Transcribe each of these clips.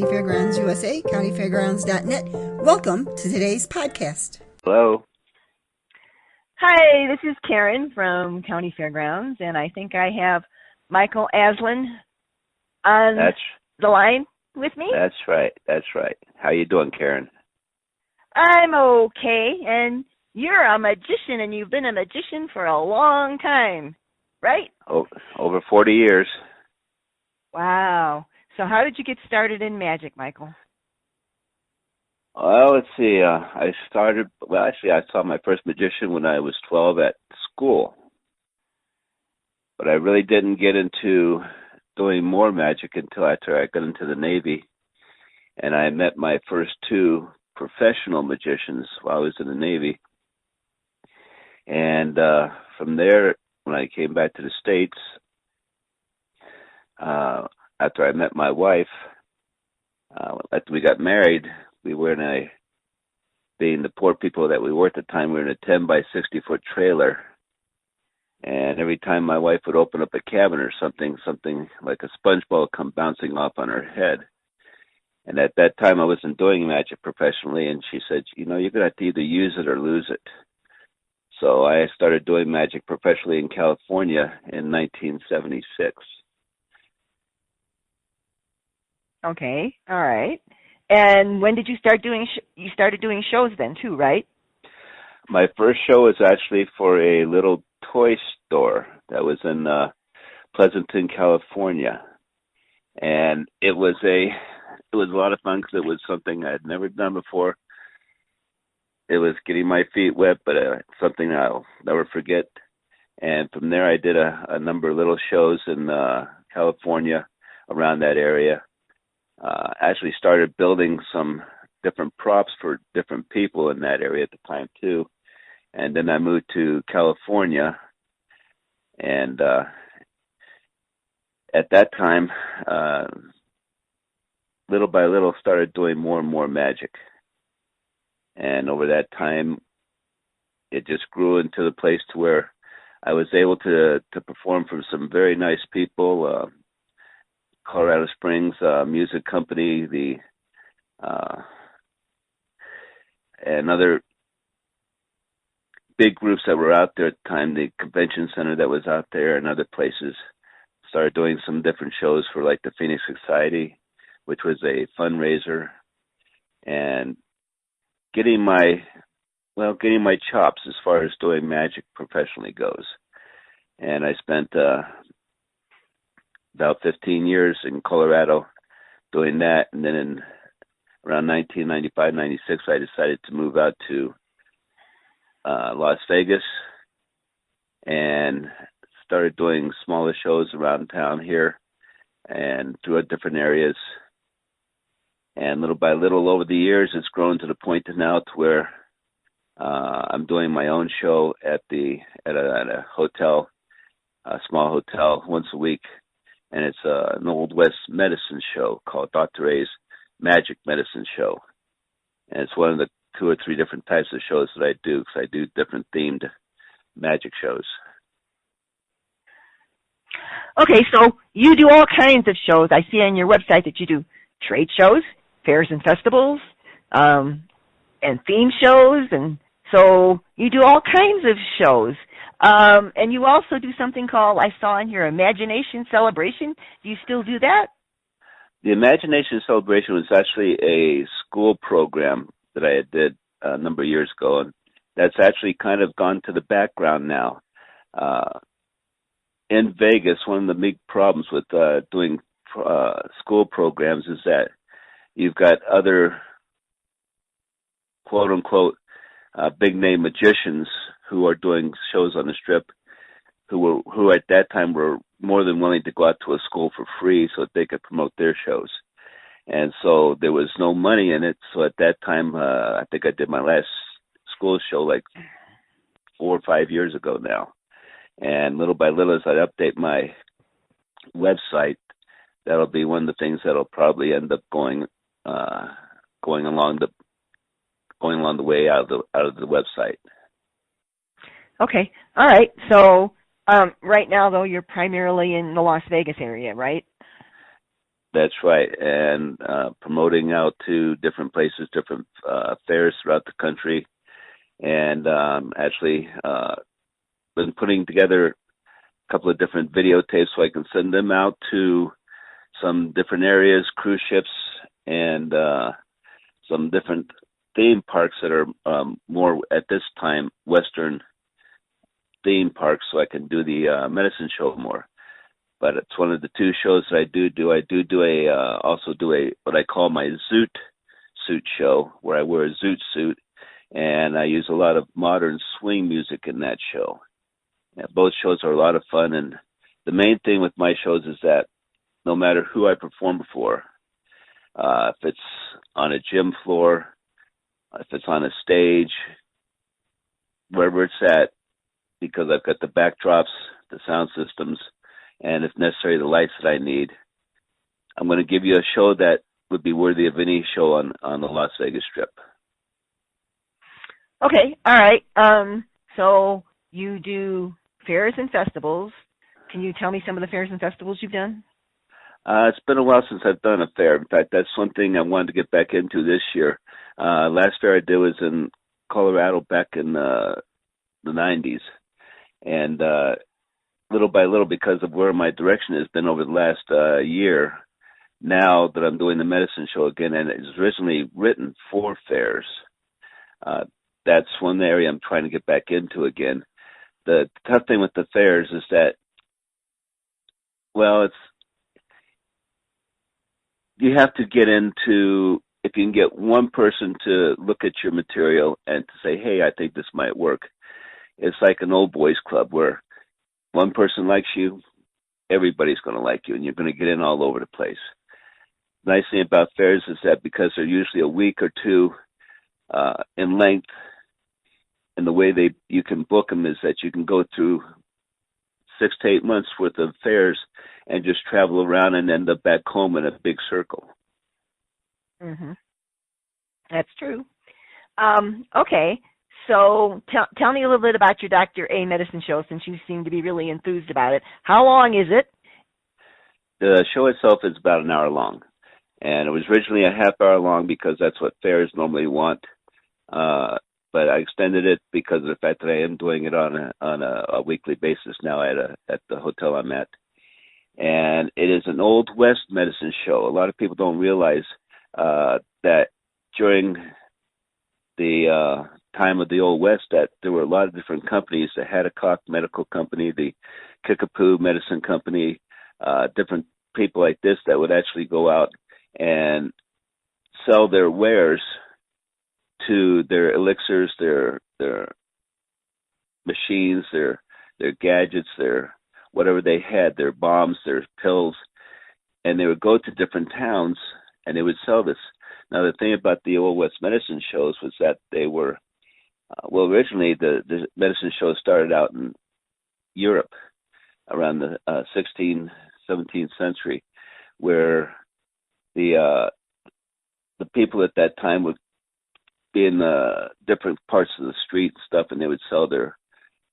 County Fairgrounds USA, countyfairgrounds.net. Welcome to today's podcast. Hello. Hi, this is Karen from County Fairgrounds, and I think I have Michael Aslan on the line with me. That's right. How you doing, Karen? I'm okay, and you're a magician, and you've been a magician for a long time, right? Over 40 years. Wow. So how did you get started in magic, Michael? Well, let's see. I saw my first magician when I was 12 at school. But I really didn't get into doing more magic until after I got into the Navy. And I met my first two professional magicians while I was in the Navy. And from there, when I came back to the States, after I met my wife, after we got married, we were being the poor people that we were at the time, we were in a 10 by 60 foot trailer. And every time my wife would open up a cabinet or something like a sponge ball would come bouncing off on her head. And at that time, I wasn't doing magic professionally, and she said, you're going to have to either use it or lose it. So I started doing magic professionally in California in 1976. Okay, all right. And when did you start doing, you started doing shows then too, right? My first show was actually for a little toy store that was in Pleasanton, California. And it was a lot of fun because it was something I had never done before. It was getting my feet wet, but something I'll never forget. And from there, I did a number of little shows in California around that area. Actually started building some different props for different people in that area at the time, too. And then I moved to California. And at that time, little by little, started doing more and more magic. And over that time, it just grew into the place to where I was able to perform for some very nice people, Colorado Springs Music Company, and other big groups that were out there at the time, the convention center that was out there and other places. Started doing some different shows for like the Phoenix Society, which was a fundraiser, and getting my chops as far as doing magic professionally goes. And I spent about 15 years in Colorado doing that. And then in around 1995, 96, I decided to move out to Las Vegas and started doing smaller shows around town here and throughout different areas. And little by little over the years, it's grown to the point now to where I'm doing my own show at a hotel, a small hotel, once a week. And it's an Old West medicine show called Dr. A's Magic Medicine Show. And it's one of the 2 or 3 different types of shows that I do, because I do different themed magic shows. Okay, so you do all kinds of shows. I see on your website that you do trade shows, fairs and festivals, and theme shows, and so you do all kinds of shows. And you also do something called, I saw in here, Imagination Celebration. Do you still do that? The Imagination Celebration was actually a school program that I did a number of years ago, and that's actually kind of gone to the background now. In Vegas, one of the big problems with doing school programs is that you've got other quote-unquote big-name magicians who are doing shows on the Strip who at that time were more than willing to go out to a school for free so that they could promote their shows. And so there was no money in it. So at that time, I think I did my last school show like 4 or 5 years ago now. And little by little, as I update my website, that'll be one of the things that'll probably end up going along the way out of the website. Okay, all right. So right now, though, you're primarily in the Las Vegas area, right? That's right, and promoting out to different places, different fairs throughout the country, and actually been putting together a couple of different videotapes so I can send them out to some different areas, cruise ships, and some different theme parks that are more at this time Western theme parks, so I can do the medicine show more. But it's one of the two shows that I do. I do a also do a what I call my Zoot suit show, where I wear a Zoot suit, and I use a lot of modern swing music in that show. Yeah, both shows are a lot of fun, and the main thing with my shows is that no matter who I perform before, if it's on a gym floor, if it's on a stage, wherever it's at, because I've got the backdrops, the sound systems, and if necessary, the lights that I need, I'm going to give you a show that would be worthy of any show on the Las Vegas Strip. Okay, all right. So you do fairs and festivals. Can you tell me some of the fairs and festivals you've done? It's been a while since I've done a fair. In fact, that's one thing I wanted to get back into this year. Last fair I did was in Colorado back in the 90s. And little by little, because of where my direction has been over the last year, now that I'm doing the medicine show again, and it was originally written for fairs, that's one area I'm trying to get back into again. The tough thing with the fairs is that, well, you have to get into, if you can get one person to look at your material and to say, hey, I think this might work. It's like an old boys club where one person likes you, everybody's going to like you, and you're going to get in all over the place. The nice thing about fairs is that because they're usually a week or two in length, and the way you can book them is that you can go through 6 to 8 months worth of fairs and just travel around and end up back home in a big circle. Mm-hmm. That's true. Okay, so tell me a little bit about your Dr. A medicine show, since you seem to be really enthused about it. How long is it? The show itself is about an hour long, and it was originally a half hour long because that's what fairs normally want. But I extended it because of the fact that I am doing it on a weekly basis now at the hotel I'm at. And it is an Old West medicine show. A lot of people don't realize that during the time of the Old West that there were a lot of different companies. The Haddock Medical Company, the Kickapoo Medicine Company, different people like this that would actually go out and sell their wares to their elixirs, their machines, their gadgets, their whatever they had, their bombs, their pills, and they would go to different towns and they would sell this. Now, the thing about the Old West medicine shows was that they were, originally the medicine shows started out in Europe around the 16th, 17th century, where the people at that time would be in different parts of the street and stuff, and they would sell their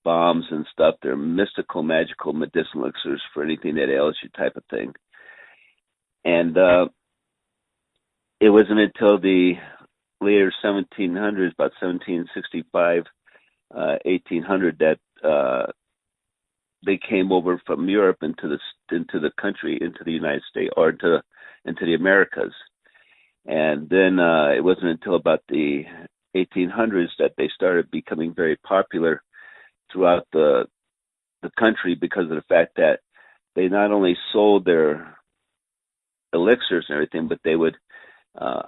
bombs and stuff, their mystical, magical, medicinal elixirs for anything that ails you type of thing. And it wasn't until the later 1700s, about 1765, 1800, that they came over from Europe into the country, into the United States, or into the Americas. And then it wasn't until about the 1800s that they started becoming very popular throughout the country, because of the fact that they not only sold their elixirs and everything, but they would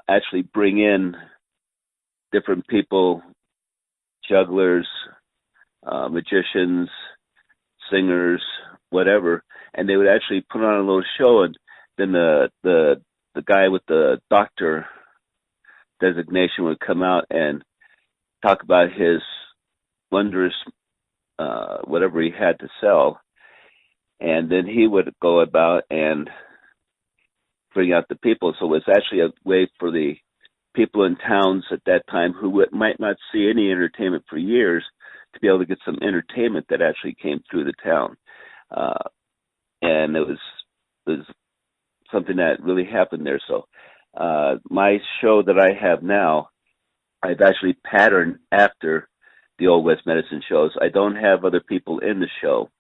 actually bring in different people, jugglers, magicians, singers, whatever, and they would actually put on a little show, and then the guy with the doctor designation would come out and talk about his wondrous whatever he had to sell, and then he would go about and bring out the people. So it was actually a way for the people in towns at that time who might not see any entertainment for years to be able to get some entertainment that actually came through the town. And it was something that really happened there. So my show that I have now, I've actually patterned after the Old West medicine shows. I don't have other people in the show.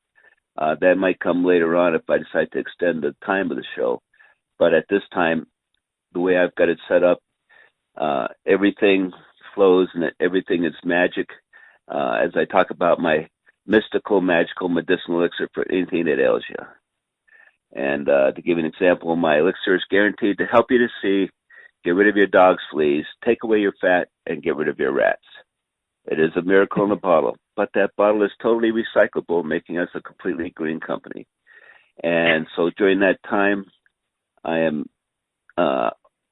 That might come later on if I decide to extend the time of the show. But at this time, the way I've got it set up, everything flows and everything is magic. As I talk about my mystical, magical, medicinal elixir for anything that ails you. And to give you an example, my elixir is guaranteed to help you to see, get rid of your dog's fleas, take away your fat, and get rid of your rats. It is a miracle in a bottle, but that bottle is totally recyclable, making us a completely green company. And so during that time, I am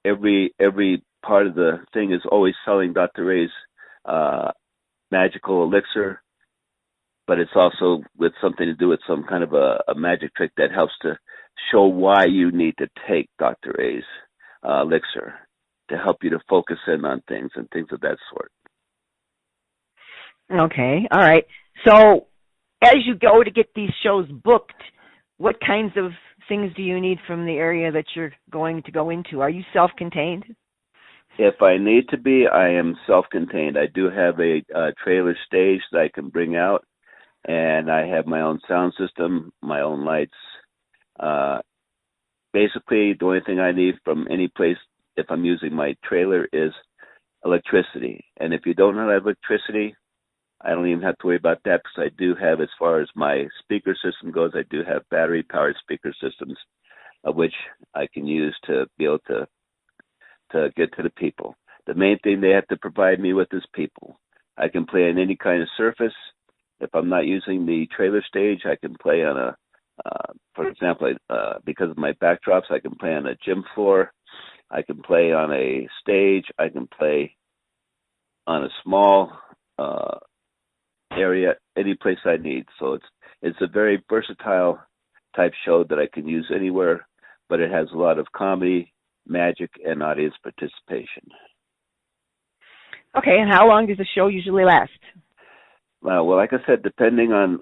every part of the thing is always selling Dr. Ray's magical elixir, but it's also with something to do with some kind of a magic trick that helps to show why you need to take Dr. Ray's elixir to help you to focus in on things and things of that sort. Okay, all right. So as you go to get these shows booked, what kinds of things do you need from the area that you're going to go into? Are you self-contained? If I need to be, I am self-contained. I do have a trailer stage that I can bring out, and I have my own sound system, my own lights. Basically, the only thing I need from any place, if I'm using my trailer, is electricity. And if you don't have electricity, I don't even have to worry about that because I do have, as far as my speaker system goes, I do have battery-powered speaker systems, of which I can use to be able to get to the people. The main thing they have to provide me with is people. I can play on any kind of surface. If I'm not using the trailer stage, I can play on a, for example, because of my backdrops, I can play on a gym floor. I can play on a stage. I can play on a small area, any place I need. So it's a very versatile type show that I can use anywhere, but it has a lot of comedy, magic, and audience participation. Okay, and how long does the show usually last? Well, like I said, depending on,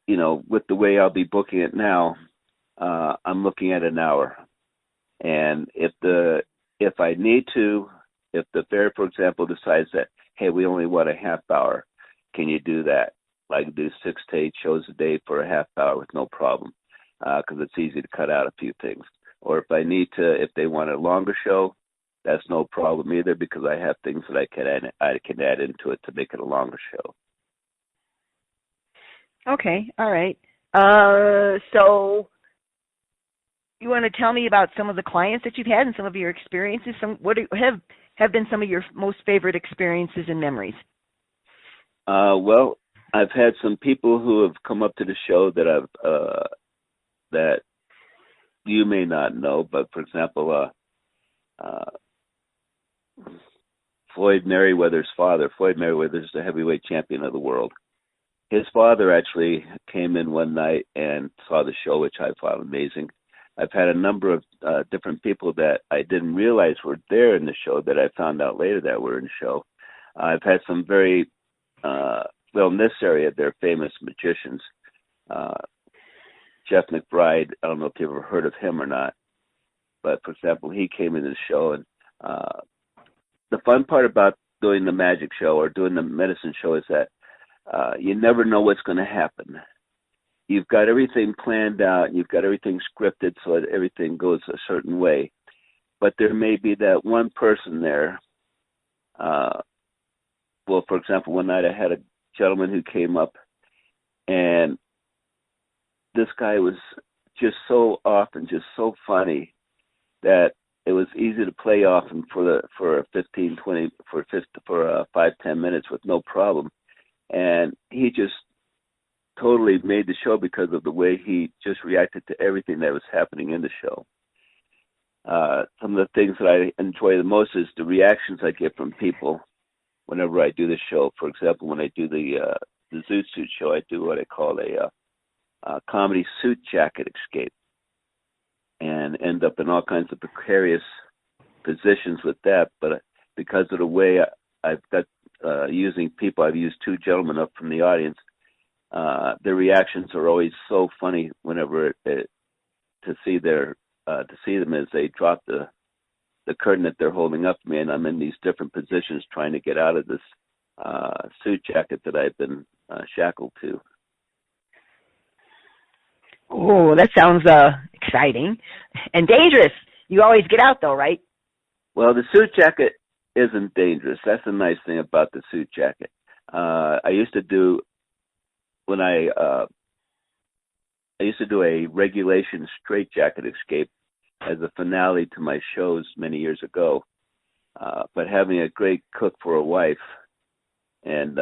with the way I'll be booking it now, I'm looking at an hour. And if I need to, if the fair, for example, decides that, hey, we only want a half hour, can you do that? I can do 6 to 8 shows a day for a half hour with no problem, because it's easy to cut out a few things. Or if I need to, if they want a longer show, that's no problem either, because I have things that I can add into it to make it a longer show. Okay, all right. So you want to tell me about some of the clients that you've had and some of your experiences? What have been some of your most favorite experiences and memories? Well, I've had some people who have come up to the show that that you may not know, but for example, Floyd Mayweather's father. Floyd Mayweather is the heavyweight champion of the world. His father actually came in one night and saw the show, which I found amazing. I've had a number of different people that I didn't realize were there in the show that I found out later that were in the show. I've had some very, well, in this area, they're famous magicians. Jeff McBride, I don't know if you've ever heard of him or not, but for example, he came in the show, and the fun part about doing the magic show or doing the medicine show is that you never know what's going to happen. You've got everything planned out, you've got everything scripted so that everything goes a certain way, but there may be that one person there. Well, for example, one night I had a gentleman who came up, and this guy was just so off and just so funny that it was easy to play off him for 5-10 minutes with no problem. And he just totally made the show because of the way he just reacted to everything that was happening in the show. Some of the things that I enjoy the most is the reactions I get from people whenever I do the show. For example, when I do the Zoot Suit show, I do what I call a comedy suit jacket escape, and end up in all kinds of precarious positions with that. But because of the way I've got using people, I've used 2 gentlemen up from the audience. Their reactions are always so funny whenever to see their to see them is they drop the curtain that they're holding up to me, and I'm in these different positions trying to get out of this suit jacket that I've been shackled to. Oh, that sounds exciting and dangerous. You always get out, though, right? Well, the suit jacket isn't dangerous. That's the nice thing about the suit jacket. I used to do a regulation straitjacket escape as a finale to my shows many years ago. But having a great cook for a wife and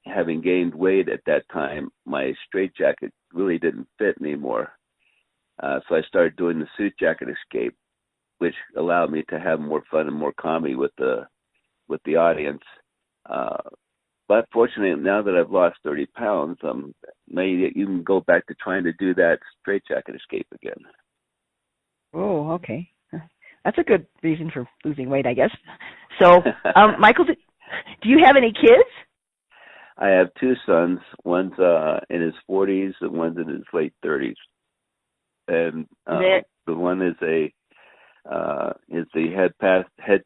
having gained weight at that time, my straitjacket really didn't fit anymore. So I started doing the suit jacket escape, which allowed me to have more fun and more comedy with the audience. But fortunately, now that I've lost 30 pounds, maybe you can go back to trying to do that straitjacket escape again. Oh, okay. That's a good reason for losing weight, I guess. So, Michael, do you have any kids? I have two sons. One's in his 40s and one's in his late 30s. And the one is the head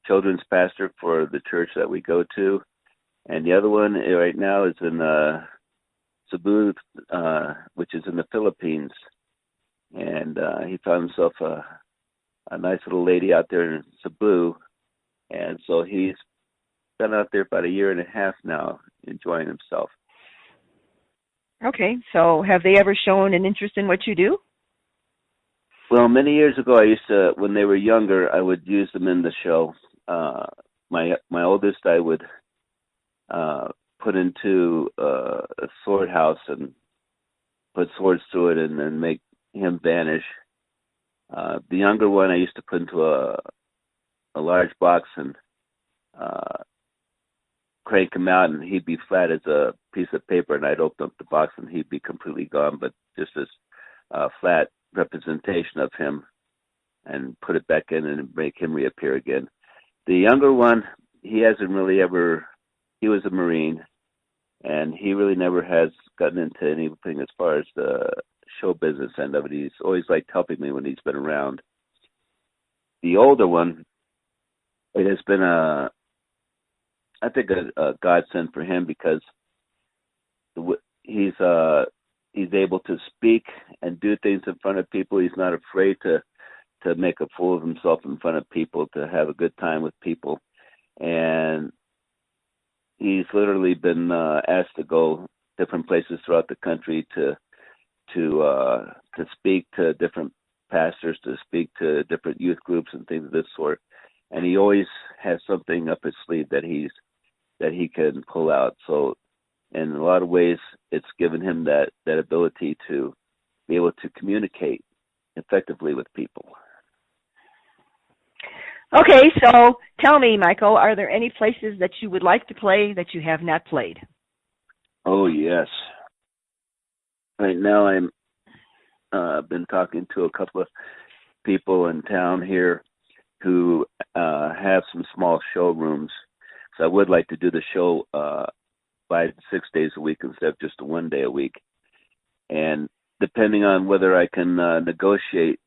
children's pastor for the church that we go to, and the other one right now is in Cebu, which is in the Philippines, and he found himself a nice little lady out there in Cebu, and so he's been out there about a year and a half now, enjoying himself. Okay, so have they ever shown an interest in what you do? Well, many years ago, I used to, when they were younger, I would use them in the show. My oldest, I would put into a sword house and put swords through it and then make him vanish. The younger one, I used to put into a large box and crank him out, and he'd be flat as a piece of paper, and I'd open up the box and he'd be completely gone, but just this flat representation of him, and put it back in and make him reappear again. The younger one, he hasn't really ever, he was a Marine, and he really never has gotten into anything as far as the show business end of it. He's always liked helping me when he's been around. The older one, it has been a godsend for him, because he's able to speak and do things in front of people. He's not afraid to make a fool of himself in front of people, to have a good time with people. And he's literally been asked to go different places throughout the country to speak to different pastors, to speak to different youth groups and things of this sort. And he always has something up his sleeve that he can pull out. So in a lot of ways, it's given him that ability to be able to communicate effectively with people. Okay, so tell me, Michael, are there any places that you would like to play that you have not played? Oh, yes. Right now I've been talking to a couple of people in town here who have some small showrooms. So I would like to do the show 5 to 6 days a week instead of just 1 day a week. And depending on whether I can negotiate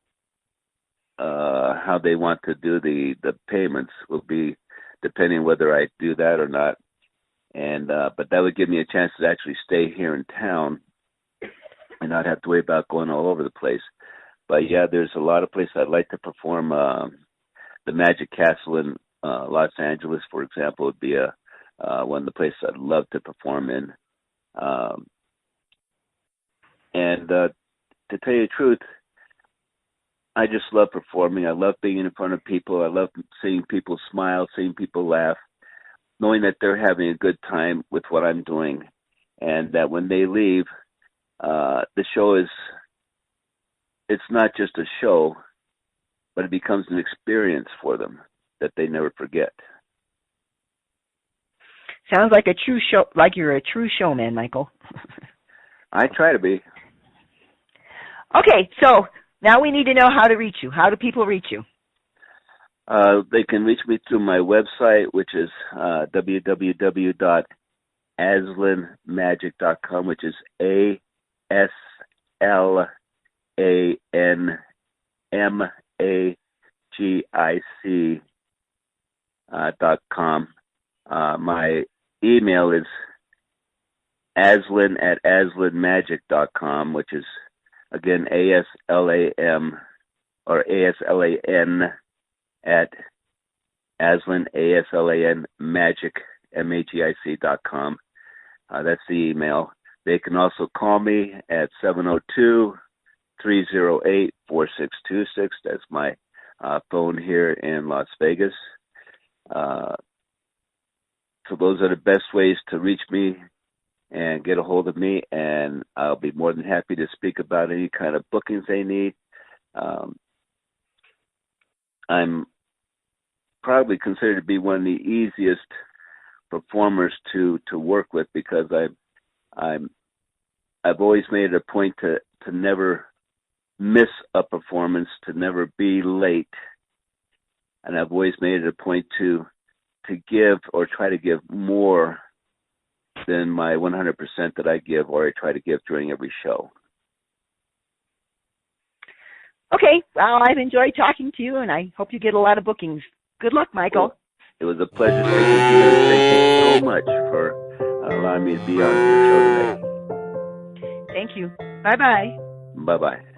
how they want to do the payments will be depending on whether I do that or not. And but that would give me a chance to actually stay here in town and not have to worry about going all over the place. But yeah, there's a lot of places I'd like to perform. The Magic Castle in Los Angeles, for example, would be one of the places I'd love to perform in. And to tell you the truth, I just love performing. I love being in front of people. I love seeing people smile, seeing people laugh, knowing that they're having a good time with what I'm doing, and that when they leave, the show it's not just a show, but it becomes an experience for them that they never forget. Sounds like a true show, like you're a true showman, Michael. I try to be. Okay, so now we need to know how to reach you. How do people reach you? They can reach me through my website, which is www.aslanmagic.com, which is ASLANMAGIC. ASLANMAGIC.com. My email is Aslan@aslanmagic.com, which is again ASLAM or ASLAN at Aslan ASLAN Magic MAGIC.com. That's the email. They can also call me at 702-308-4626. That's my phone here in Las Vegas. So those are the best ways to reach me and get a hold of me, and I'll be more than happy to speak about any kind of bookings they need. I'm probably considered to be one of the easiest performers to work with, because I've always made it a point to never miss a performance, to never be late, and I've always made it a point to give or try to give more than my 100% that I give or I try to give during every show. Okay, well, I've enjoyed talking to you, and I hope you get a lot of bookings. Good luck, Michael. Well, it was a pleasure speaking to you. Thank you so much for allowing me to be on your show today. Thank you. Bye-bye. Bye-bye.